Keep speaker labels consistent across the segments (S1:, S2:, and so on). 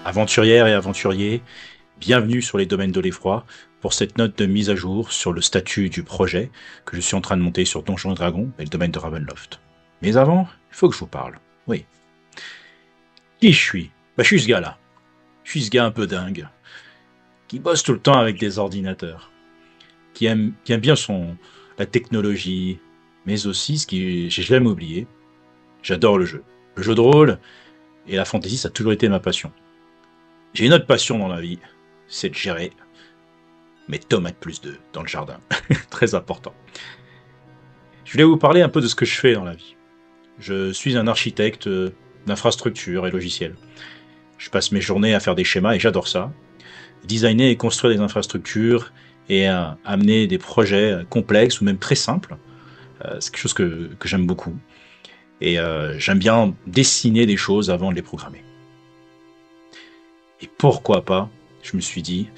S1: Aventurières et aventuriers, bienvenue sur les domaines de l'effroi pour cette note de mise à jour sur le statut du projet que je suis en train de monter sur Donjons et Dragons et le domaine de Ravenloft. Mais avant, il faut que je vous parle. Oui. Qui je suis? Je suis ce gars-là. Je suis ce gars un peu dingue, qui bosse tout le temps avec des ordinateurs, qui aime bien la technologie, mais aussi ce que j'ai jamais oublié, j'adore le jeu. Le jeu de rôle et la fantasy, ça a toujours été ma passion. J'ai une autre passion dans la vie, c'est de gérer mes tomates plus 2 dans le jardin. Très important. Je voulais vous parler un peu de ce que je fais dans la vie. Je suis un architecte d'infrastructures et logiciels. Je passe mes journées à faire des schémas et j'adore ça. Designer et construire des infrastructures et amener des projets complexes ou même très simples, c'est quelque chose que j'aime beaucoup. Et j'aime bien dessiner des choses avant de les programmer. Et pourquoi pas, je me suis dit,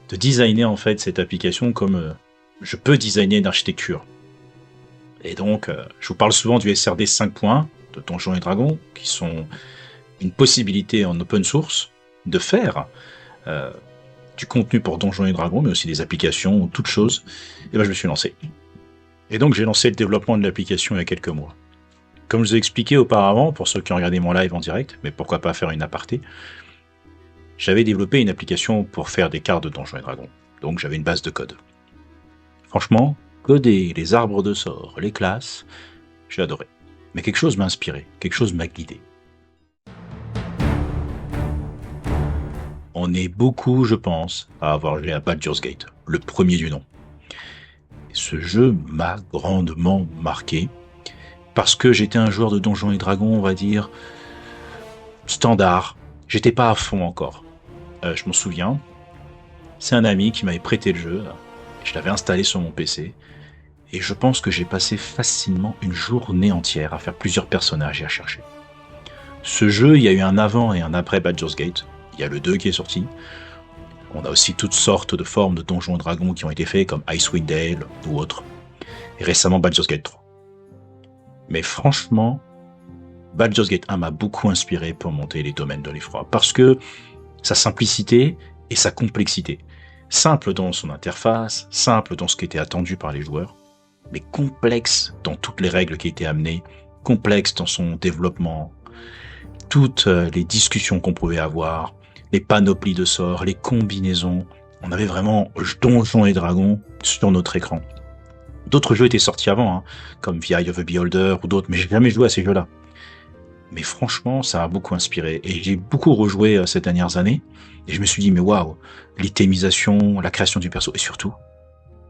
S1: de designer en fait cette application comme je peux designer une architecture. Et donc, je vous parle souvent du SRD 5.1 de Donjons et Dragons, qui sont une possibilité en open source de faire du contenu pour Donjons et Dragons, mais aussi des applications ou toutes choses. Et ben, je me suis lancé. Et donc, j'ai lancé le développement de l'application il y a quelques mois. Comme je vous ai expliqué auparavant, pour ceux qui ont regardé mon live en direct, mais pourquoi pas faire une aparté, j'avais développé une application pour faire des cartes de Donjons et Dragons. Donc, j'avais une base de code. Franchement, coder les arbres de sorts, les classes, j'ai adoré. Mais quelque chose m'a inspiré, quelque chose m'a guidé. On est beaucoup, je pense, à avoir joué à Baldur's Gate, le premier du nom. Et ce jeu m'a grandement marqué, parce que j'étais un joueur de Donjons et Dragons, on va dire, standard. J'étais pas à fond encore. Je m'en souviens, c'est un ami qui m'avait prêté le jeu, je l'avais installé sur mon PC, et je pense que j'ai passé facilement une journée entière à faire plusieurs personnages et à chercher. Ce jeu, il y a eu un avant et un après Baldur's Gate. Il y a le 2 qui est sorti. On a aussi toutes sortes de formes de Donjons et Dragons qui ont été faits, comme Icewind Dale ou autres. Et récemment Baldur's Gate 3. Mais franchement, Baldur's Gate 1 m'a beaucoup inspiré pour monter les domaines de l'effroi. Parce que sa simplicité et sa complexité. Simple dans son interface, simple dans ce qui était attendu par les joueurs, mais complexe dans toutes les règles qui étaient amenées, complexe dans son développement, toutes les discussions qu'on pouvait avoir, les panoplies de sorts, les combinaisons. On avait vraiment Donjons et Dragons sur notre écran. D'autres jeux étaient sortis avant, comme The Eye of the Beholder ou d'autres, mais j'ai jamais joué à ces jeux-là. Mais franchement, ça a beaucoup inspiré. Et j'ai beaucoup rejoué ces dernières années, et je me suis dit, mais waouh, l'itémisation, la création du perso, et surtout,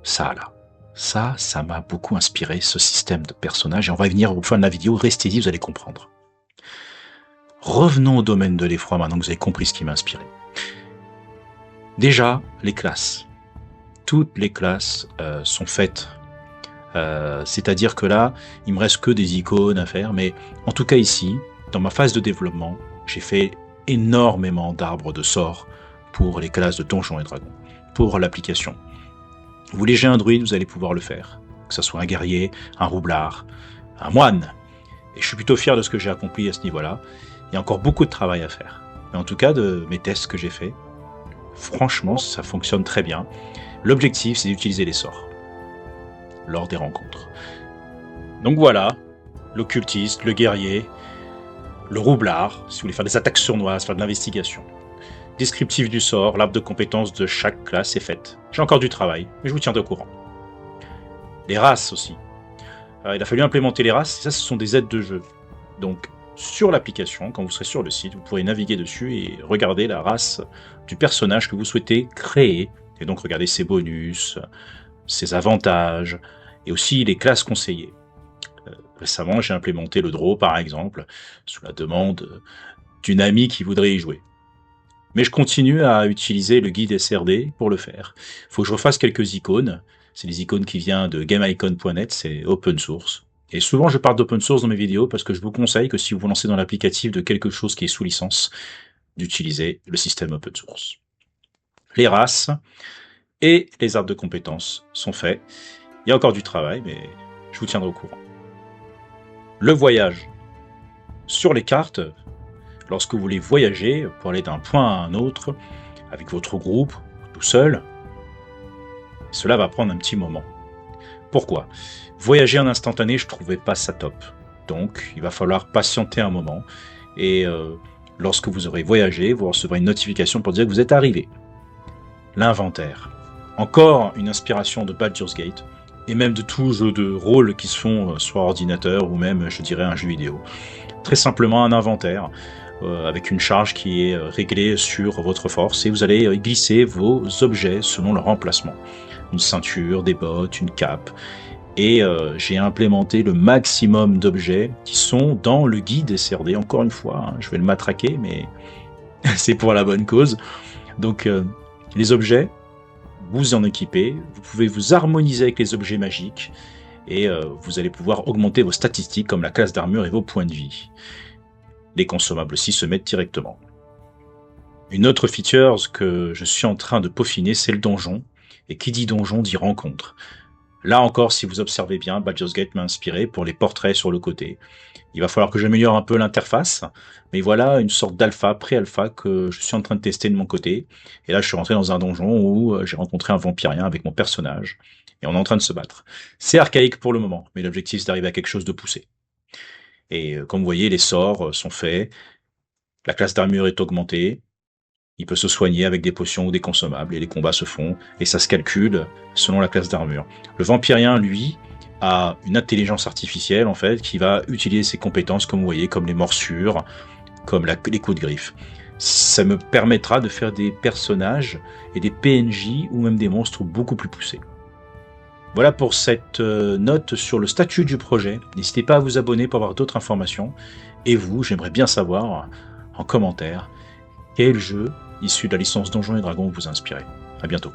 S1: ça là. Ça m'a beaucoup inspiré, ce système de personnages, et on va y venir au fin de la vidéo, restez-y, vous allez comprendre. Revenons au domaine de l'effroi maintenant que vous avez compris ce qui m'a inspiré. Déjà, les classes. Toutes les classes sont faites. C'est-à-dire que là, il me reste que des icônes à faire, mais en tout cas ici, dans ma phase de développement, j'ai fait énormément d'arbres de sorts pour les classes de Donjons et Dragons, pour l'application. Vous voulez gérer un druide, vous allez pouvoir le faire. Que ce soit un guerrier, un roublard, un moine. Et je suis plutôt fier de ce que j'ai accompli à ce niveau-là. Il y a encore beaucoup de travail à faire. Mais en tout cas, de mes tests que j'ai faits, franchement, ça fonctionne très bien. L'objectif, c'est d'utiliser les sorts lors des rencontres. Donc voilà, l'occultiste, le guerrier, le roublard, si vous voulez faire des attaques sournoises, faire de l'investigation. Descriptif du sort, l'arbre de compétences de chaque classe est faite. J'ai encore du travail, mais je vous tiendrai au courant. Les races aussi. Il a fallu implémenter les races, et ça, ce sont des aides de jeu. Donc, sur l'application, quand vous serez sur le site, vous pourrez naviguer dessus et regarder la race du personnage que vous souhaitez créer, et donc regarder ses bonus, ses avantages, et aussi les classes conseillées. Récemment, j'ai implémenté le draw, par exemple, sous la demande d'une amie qui voudrait y jouer. Mais je continue à utiliser le guide SRD pour le faire. Il faut que je refasse quelques icônes. C'est des icônes qui viennent de gameicon.net, c'est open source. Et souvent, je parle d'open source dans mes vidéos parce que je vous conseille que si vous vous lancez dans l'applicatif de quelque chose qui est sous licence, d'utiliser le système open source. Les races et les arbres de compétences sont faits. Il y a encore du travail, mais je vous tiendrai au courant. Le voyage. Sur les cartes, lorsque vous voulez voyager pour aller d'un point à un autre, avec votre groupe, tout seul, cela va prendre un petit moment. Pourquoi ? Voyager en instantané, je trouvais pas ça top. Donc, il va falloir patienter un moment. Et lorsque vous aurez voyagé, vous recevrez une notification pour dire que vous êtes arrivé. L'inventaire. Encore une inspiration de Baldur's Gate, et même de tout jeu de rôle qui se font sur ordinateur, ou même, je dirais, un jeu vidéo. Très simplement un inventaire, avec une charge qui est réglée sur votre force, et vous allez glisser vos objets selon leur emplacement. Une ceinture, des bottes, une cape. Et j'ai implémenté le maximum d'objets qui sont dans le guide SRD. Encore une fois, je vais le matraquer, mais c'est pour la bonne cause. Donc, les objets, vous en équipez, vous pouvez vous harmoniser avec les objets magiques, et vous allez pouvoir augmenter vos statistiques comme la classe d'armure et vos points de vie. Les consommables aussi se mettent directement. Une autre feature que je suis en train de peaufiner, c'est le donjon. Et qui dit donjon dit rencontre. Là encore, si vous observez bien, Baldur's Gate m'a inspiré pour les portraits sur le côté. Il va falloir que j'améliore un peu l'interface, mais voilà une sorte d'alpha, pré-alpha que je suis en train de tester de mon côté. Et là, je suis rentré dans un donjon où j'ai rencontré un vampirien avec mon personnage, et on est en train de se battre. C'est archaïque pour le moment, mais l'objectif c'est d'arriver à quelque chose de poussé. Et comme vous voyez, les sorts sont faits, la classe d'armure est augmentée, il peut se soigner avec des potions ou des consommables, et les combats se font, et ça se calcule selon la classe d'armure. Le vampirien, lui, a une intelligence artificielle, en fait, qui va utiliser ses compétences, comme vous voyez, comme les morsures, comme les coups de griffe. Ça me permettra de faire des personnages et des PNJ, ou même des monstres beaucoup plus poussés. Voilà pour cette note sur le statut du projet. N'hésitez pas à vous abonner pour avoir d'autres informations. Et vous, j'aimerais bien savoir, en commentaire, quel jeu issu de la licence Donjons et Dragons vous inspirez. À bientôt.